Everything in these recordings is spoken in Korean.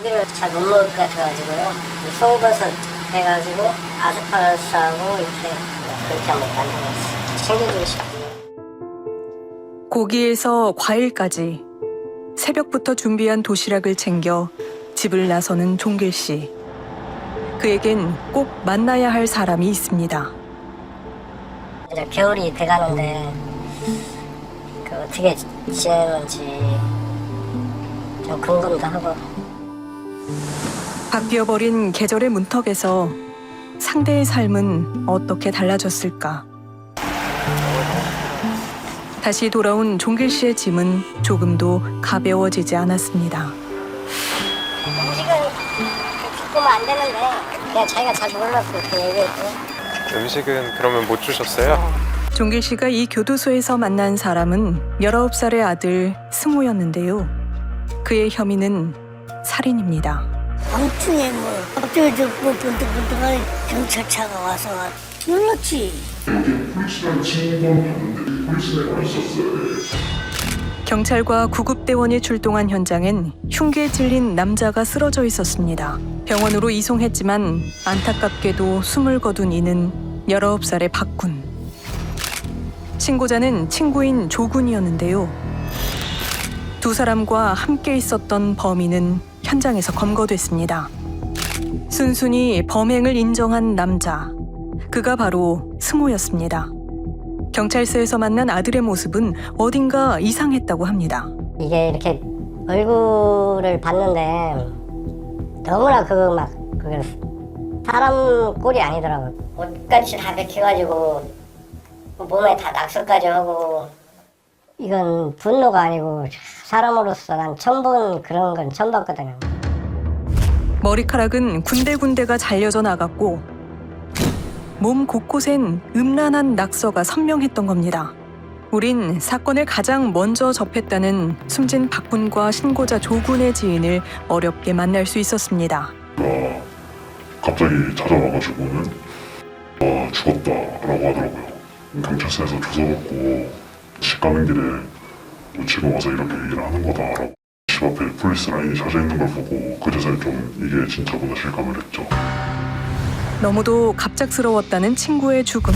고기를 잘 못 먹을 것 같아가지고요. 송버섯 해가지고 아스파라거스하고 이렇게 그렇게 한번 만들었어요. 챙겨주고 싶어요. 고기에서 과일까지 새벽부터 준비한 도시락을 챙겨 집을 나서는 종길 씨. 그에겐 꼭 만나야 할 사람이 있습니다. 이제 겨울이 돼가는데 그 어떻게 지내는지 좀 궁금도 하고. 바뀌어버린 계절의 문턱에서 상대의 삶은 어떻게 달라졌을까? 다시 돌아온 종길 씨의 짐은 조금도 가벼워지지 않았습니다. 음식은 바꾸면 안 되는데 그냥 자기가 잘 몰라서 그렇게 얘기했고. 음식은 그러면 못 주셨어요? 종길 씨가 이 교도소에서 만난 사람은 19살의 아들 승호였는데요. 그의 혐의는 살인입니다. 밤중에 갑자기 번뜩번뜩하니 경찰차가 와서 놀랐지. 폴리스라는 친구만 봤는데 폴리스에 와 있었어요. 경찰과 구급대원이 출동한 현장엔 흉기에 찔린 남자가 쓰러져 있었습니다. 병원으로 이송했지만 안타깝게도 숨을 거둔 이는 19살의 박군. 신고자는 친구인 조군이었는데요. 두 사람과 함께 있었던 범인은 현장에서 검거됐습니다. 순순히 범행을 인정한 남자. 그가 바로 승호였습니다. 경찰서에서 만난 아들의 모습은 어딘가 이상했다고 합니다. 이게 이렇게 얼굴을 봤는데 너무나 그게 사람 꼴이 아니더라고요. 옷까지 다 벗겨가지고 몸에 다 낙서까지 하고. 이건 분노가 아니고 사람으로서 난 처음 본 그런 건 처음 봤거든요. 머리카락은 군데군데가 잘려져 나갔고 몸 곳곳엔 음란한 낙서가 선명했던 겁니다. 우린 사건을 가장 먼저 접했다는 숨진 박군과 신고자 조군의 지인을 어렵게 만날 수 있었습니다. 갑자기 찾아와가지고는 죽었다라고 하더라고요. 경찰서에서 조사받고 집 가는 길에 지금 와서 이렇게 얘기를 하는 거다라고 집 앞에 폴리스 라인이 젖어 있는 걸 보고 그제서야 좀 이게 진짜구나 실감을 했죠. 너무도 갑작스러웠다는 친구의 죽음.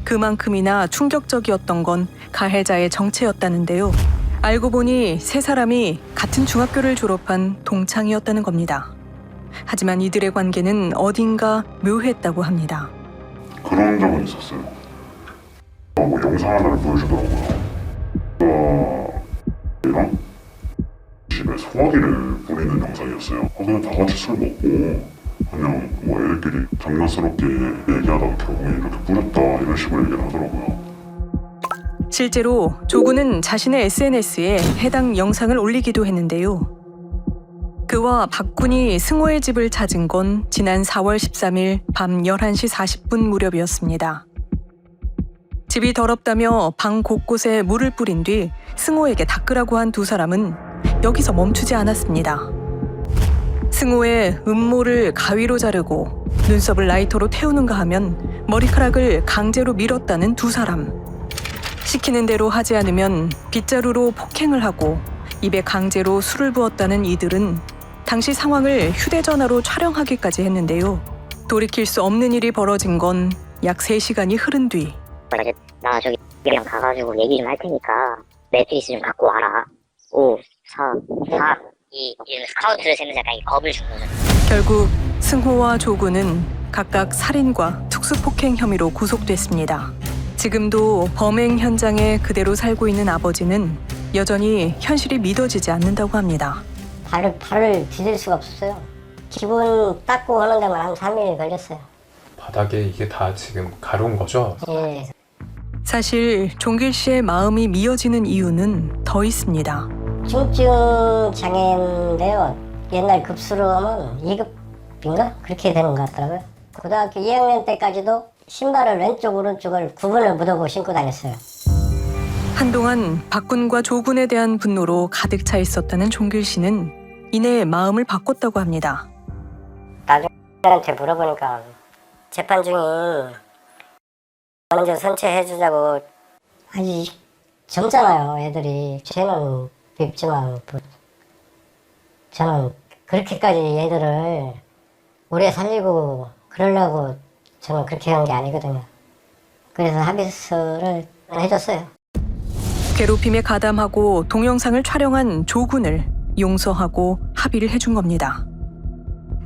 그만큼이나 충격적이었던 건 가해자의 정체였다는데요. 알고 보니 세 사람이 같은 중학교를 졸업한 동창이었다는 겁니다. 하지만 이들의 관계는 어딘가 묘했다고 합니다. 그런 적은 있었어요. 뭐 영상 하나를 보여주더라고요. 얘랑 집에 소화기를 뿌리는 영상이었어요. 그냥 다 같이 술 먹고 그냥 뭐 애들끼리 장난스럽게 얘기하다가 결국에 이렇게 뿌렸다 이런 식으로 얘기를 하더라고요. 실제로 조군은 자신의 SNS에 해당 영상을 올리기도 했는데요. 그와 박군이 승호의 집을 찾은 건 지난 4월 13일 밤 11시 40분 무렵이었습니다. 집이 더럽다며 방 곳곳에 물을 뿌린 뒤 승호에게 닦으라고 한 두 사람은 여기서 멈추지 않았습니다. 승호의 음모를 가위로 자르고 눈썹을 라이터로 태우는가 하면 머리카락을 강제로 밀었다는 두 사람. 시키는 대로 하지 않으면 빗자루로 폭행을 하고 입에 강제로 술을 부었다는 이들은 당시 상황을 휴대전화로 촬영하기까지 했는데요. 돌이킬 수 없는 일이 벌어진 건 약 3시간이 흐른 뒤 나 저기 이랑 가가지고 얘기 좀 할 테니까 매트리스 좀 갖고 와라. 5, 4, 4, 2 이런 카운트를 세면서 약간 겁을 준 거죠. 결국 승호와 조군은 각각 살인과 특수폭행 혐의로 구속됐습니다. 지금도 범행 현장에 그대로 살고 있는 아버지는 여전히 현실이 믿어지지 않는다고 합니다. 발을 디딜 수가 없었어요. 기분 닦고 하는 데만 한 3일 걸렸어요. 바닥에 이게 다 지금 가려운 거죠? 예. 사실 종길 씨의 마음이 미어지는 이유는 더 있습니다. 중증 장애인데요. 옛날 급수로 하면 2급인가? 그렇게 되는 것 같더라고요. 고등학교 2학년 때까지도 신발을 왼쪽 오른쪽을 구분을 못하고 신고 다녔어요. 한동안 박군과 조군에 대한 분노로 가득 차 있었다는 종길 씨는 이내 마음을 바꿨다고 합니다. 나중에 한테 물어보니까 재판 중이 먼저 선체해주자고. 아직 젊잖아요 애들이. 쟤는 밉지만 저는 그렇게까지 얘들을 오래 살리고 그러려고 저는 그렇게 한 게 아니거든요. 그래서 합의서를 해줬어요. 괴롭힘에 가담하고 동영상을 촬영한 조군을 용서하고 합의를 해준 겁니다.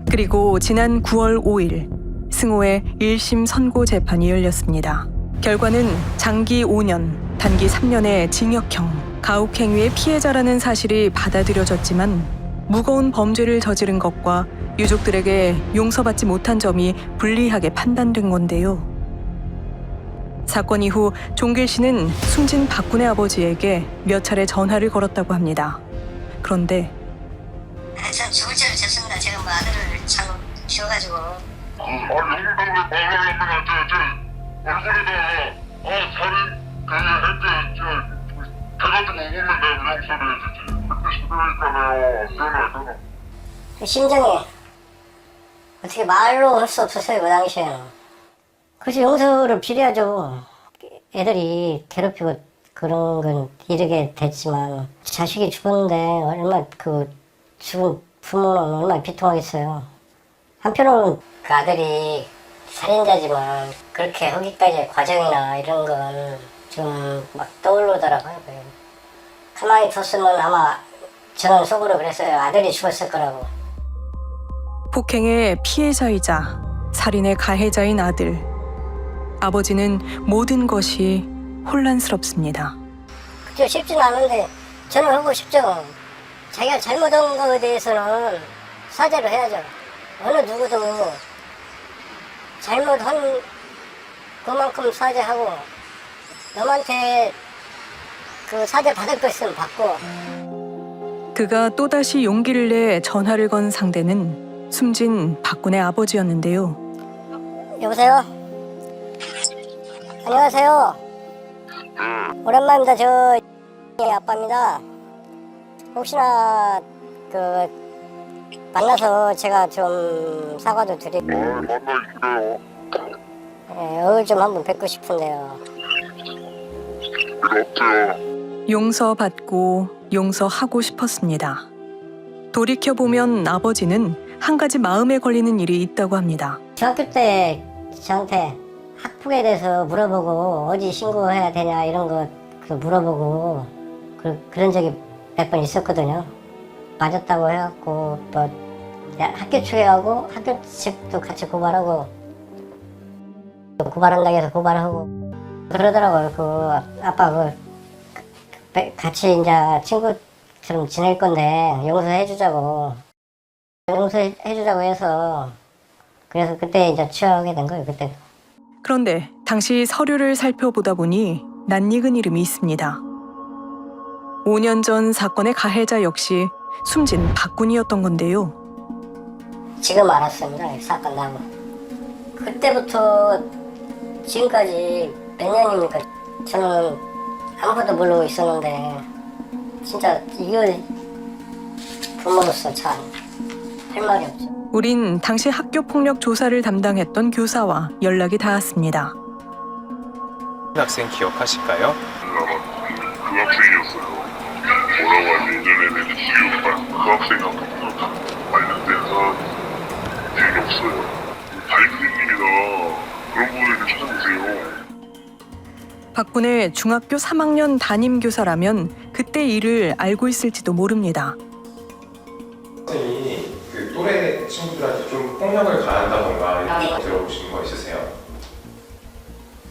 그리고 지난 9월 5일 승호의 1심 선고 재판이 열렸습니다. 결과는 장기 5년, 단기 3년의 징역형, 가혹행위의 피해자라는 사실이 받아들여졌지만 무거운 범죄를 저지른 것과 유족들에게 용서받지 못한 점이 불리하게 판단된 건데요. 사건 이후 종길 씨는 숨진 박군의 아버지에게 몇 차례 전화를 걸었다고 합니다. 그런데 전 죽을 죄를 졌습니다. 제가 뭐 아들을 잘못 키워가지고. 심정이 어떻게 말로 할 수 없었어요, 그 당시에는. 그래서 용서를 빌어야죠. 애들이 괴롭히고 그런 건 이르게 됐지만 자식이 죽었는데 얼마나 그 죽은 부모는 얼마나 비통하겠어요. 한편으로는 그 아들이 살인자지만 그렇게 하기까지의 과정이나 이런 건 좀 막 떠오르더라고요. 가만히 뒀으면 아마 저는 속으로 그랬어요. 아들이 죽었을 거라고. 폭행의 피해자이자 살인의 가해자인 아들. 아버지는 모든 것이 혼란스럽습니다. 그죠, 쉽진 않은데 저는 하고 싶죠. 자기가 잘못한 거에 대해서는 사죄를 해야죠. 어느 누구도 잘못한 그만큼 사죄하고 너한테 그 사죄 받을 거 있으면 받고. 그가 또다시 용기를 내 전화를 건 상대는 숨진 박군의 아버지였는데요. 여보세요? 안녕하세요. 오랜만입니다. 저 아빠입니다. 혹시나 그 만나서 제가 좀 사과도 드리고 얼굴 좀 한번 뵙고 싶은데요. 용서받고 용서하고 싶었습니다. 돌이켜보면 아버지는 한 가지 마음에 걸리는 일이 있다고 합니다. 중학교 때 저한테 학폭에 대해서 물어보고 어디 신고해야 되냐 이런 거 물어보고 그런 적이 몇 번 있었거든요. 맞았다고 해갖고 또 학교 추회하고 학교 측도 같이 고발하고 고발한다고 해서 고발하고 그러더라고요. 그 아빠 같이 이제 친구처럼 지낼 건데 용서해주자고 해서 그래서 그때 이제 취하게 된 거예요. 그때. 그런데 당시 서류를 살펴보다 보니 낯익은 이름이 있습니다. 5년 전 사건의 가해자 역시 숨진 박군이었던 건데요. 지금 알았습니다. 이 사건 나고. 그때부터 지금까지 몇 년입니까? 저는 아무것도 모르고 있었는데 진짜 이걸 부모로서 참 할 말이 없죠. 우린 당시 학교 폭력 조사를 담당했던 교사와 연락이 닿았습니다. 학생 기억하실까요? 그 학생이었어요. 뭐라고 하지? 예전에는 그 학생하고 관련돼서 기억이 없어요. 담임선생님이나 그런 분을 찾아보세요. 박군의 중학교 3학년 담임교사라면 그때 일을 알고 있을지도 모릅니다. 선생님이 그 또래 친구들한테 좀 폭력을 가한다던가 이런 거 들어보신 거 있으세요?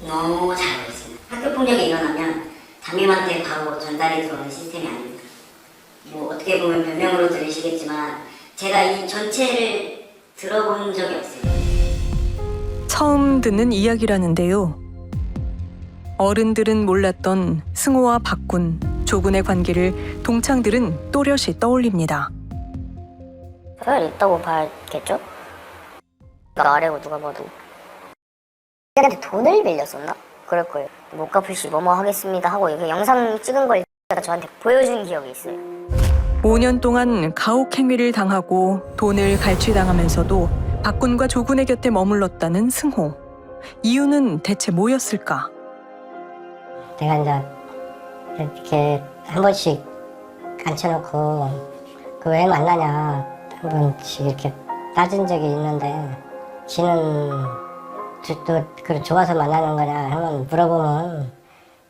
너무 잘 알고 있습니다. 학교 폭력이 일어나면 담임한테 바로 전달이 들어오는 시스템이 아닙니다. 뭐 어떻게 보면 변명으로 들으시겠지만 제가 이 전체를 들어본 적이 없어요. 처음 듣는 이야기라는데요. 어른들은 몰랐던 승호와 박군, 조군의 관계를 동창들은 또렷이 떠올립니다. 그럴 있다고 봐야겠죠? 나 아래고 누가 봐도. 걔한테 돈을 빌렸었나? 그럴 거예요. 못 갚을 시 뭐뭐 하겠습니다 하고 이렇게 영상 찍은 걸 저한테 보여준 기억이 있어요. 5년 동안 가혹행위를 당하고 돈을 갈취당하면서도 박군과 조군의 곁에 머물렀다는 승호. 이유는 대체 뭐였을까? 내가 이제 이렇게 한 번씩 앉혀놓고 그 왜 만나냐 한 번씩 이렇게 따진 적이 있는데 지는 또 그래 좋아서 만나는 거냐 하면 물어보면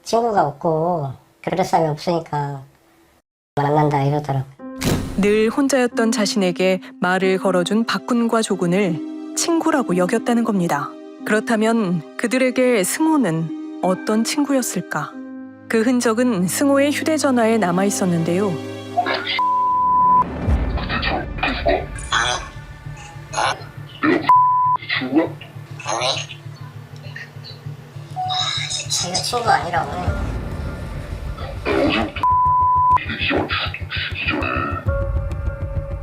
친구가 없고 그럴 사람이 없으니까 만난다 이러더라고요. 늘 혼자였던 자신에게 말을 걸어준 박군과 조군을 친구라고 여겼다는 겁니다. 그렇다면 그들에게 승호는 어떤 친구였을까? 그 흔적은 승호의 휴대전화에 남아 있었는데요. 자기가 친구 아니라고 해.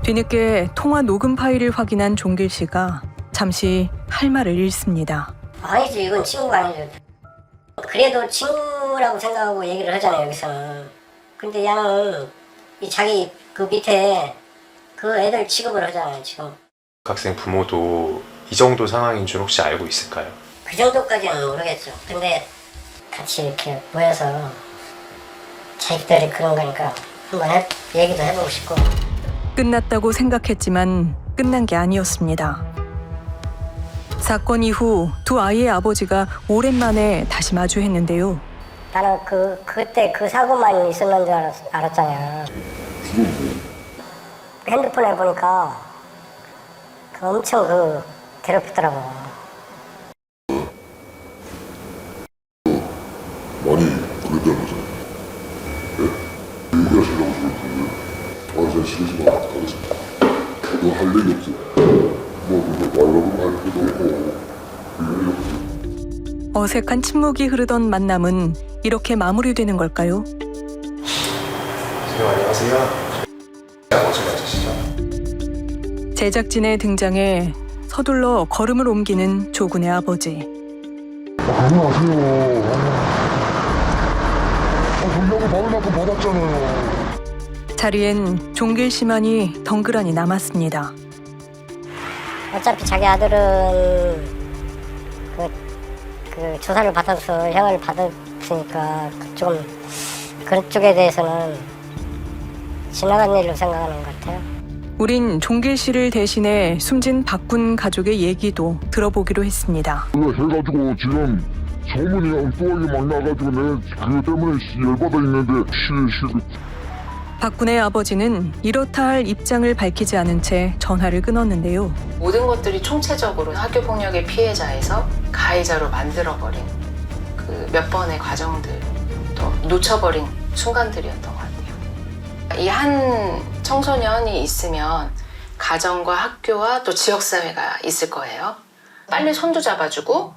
뒤늦게 통화 녹음 파일을 확인한 종길 씨가 잠시 할 말을 잃습니다. 아니지 이건 친구가 아니죠. 그래도 친구라고 생각하고 얘기를 하잖아요 여기서는. 근데 얘는 이 자기 그 밑에 그 애들 취급을 하잖아요 지금. 학생 부모도 이 정도 상황인 줄 혹시 알고 있을까요? 그 정도까지는 모르겠죠. 근데 같이 이렇게 모여서 자기들이 그런 거니까 한번 얘기도 해보고 싶고. 끝났다고 생각했지만 끝난 게 아니었습니다. 사건 이후 두 아이의 아버지가 오랜만에 다시 마주했는데요. 나는 그때 그 사고만 있었는 줄 알았잖아요. 핸드폰에 보니까 엄청 괴롭히더라고. 많이 그랬다는 거잖아요. 예? 얘기하시려고 그러는데 제가 싫으신 거 하겠습니다. 너 할 얘기 없어. 뭐 그거 말라고 할 것도 없고 어색한 침묵이 흐르던 만남은 이렇게 마무리되는 걸까요? 안녕하세요. 아버지 맞으시죠? 제작진의 등장에 서둘러 걸음을 옮기는 조군의 아버지. 안녕하세요. 전략을 받을 만큼 받았잖아요. 자리엔 종길 씨만이 덩그러니 남았습니다. 어차피 자기 아들은 그 조사를 받아서 형을 받았으니까 좀 그런 쪽에 대해서는 지나간 일로 생각하는 것 같아요. 우린 종길 씨를 대신해 숨진 박군 가족의 얘기도 들어보기로 했습니다. 그거 해가지고 지금 소문이 엉뚱하게 막 나가지고 내가 그거 때문에 열받아 있는데 박군의 아버지는 이렇다 할 입장을 밝히지 않은 채 전화를 끊었는데요. 모든 것들이 총체적으로 학교폭력의 피해자에서 가해자로 만들어버린 그 몇 번의 과정들, 또 놓쳐버린 순간들이었던 것 같아요. 이 한 청소년이 있으면 가정과 학교와 또 지역사회가 있을 거예요. 빨리 손도 잡아주고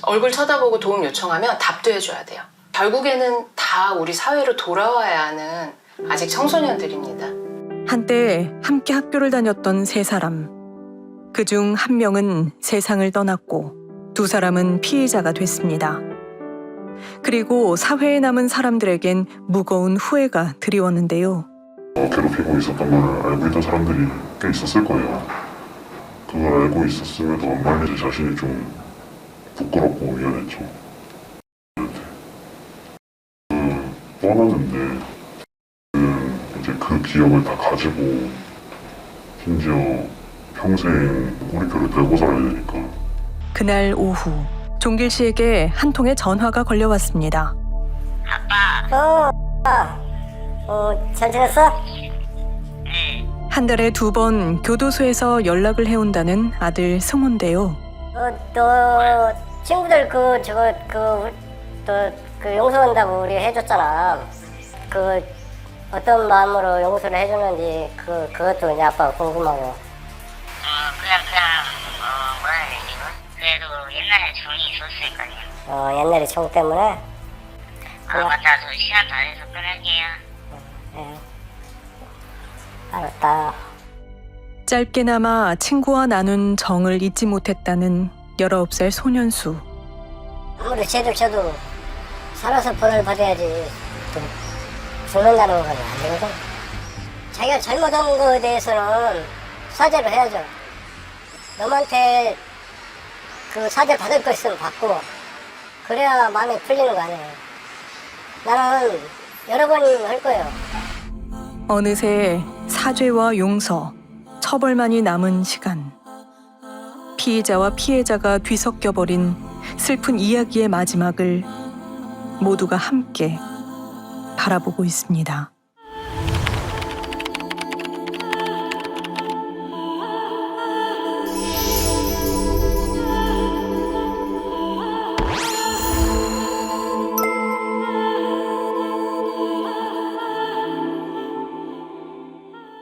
얼굴 쳐다보고 도움 요청하면 답도 해줘야 돼요. 결국에는 다 우리 사회로 돌아와야 하는 아직 청소년들입니다. 한때 함께 학교를 다녔던 세 사람. 그중 한 명은 세상을 떠났고 두 사람은 피해자가 됐습니다. 그리고 사회에 남은 사람들에겐 무거운 후회가 드리웠는데요. 괴롭히고 있었던 걸 알고 있던 사람들이 꽤 있었을 거예요. 그걸 알고 있었음에도 안 말리지 자신이 좀 부끄럽고 미안했죠. 떠났는데 이제 그 기억을 다 가지고 심지어 평생 꼬리표를 달고 살아야 되니까. 그날 오후 종길 씨에게 한 통의 전화가 걸려왔습니다. 잘 지냈어? 한 달에 2번 교도소에서 연락을 해온다는 아들 승호인데요. 너 친구들 용서한다고 우리 해줬잖아. 어떤 마음으로 용서를 해주는지 그것도 이제 아빠가 궁금하고. 뭐라 해야 되지? 그래도 옛날에 정이 있었으니까요. 옛날에 정 때문에. 맞다. 저 시간 다 돼서 끊을게요. 네. 알았다. 짧게나마 친구와 나눈 정을 잊지 못했다는 19살 소년수. 아무리 죄를 져도 살아서 벌을 받아야지 또 죽는다는 건 아니거든. 자기가 잘못한 거에 대해서는 사죄를 해야죠. 너한테 그 사죄 받을 거 있으면 받고 그래야 마음이 풀리는 거 아니에요. 나는 여러 번 할 거예요. 어느새 사죄와 용서, 처벌만이 남은 시간. 피의자와 피해자가 뒤섞여버린 슬픈 이야기의 마지막을 모두가 함께 바라보고 있습니다.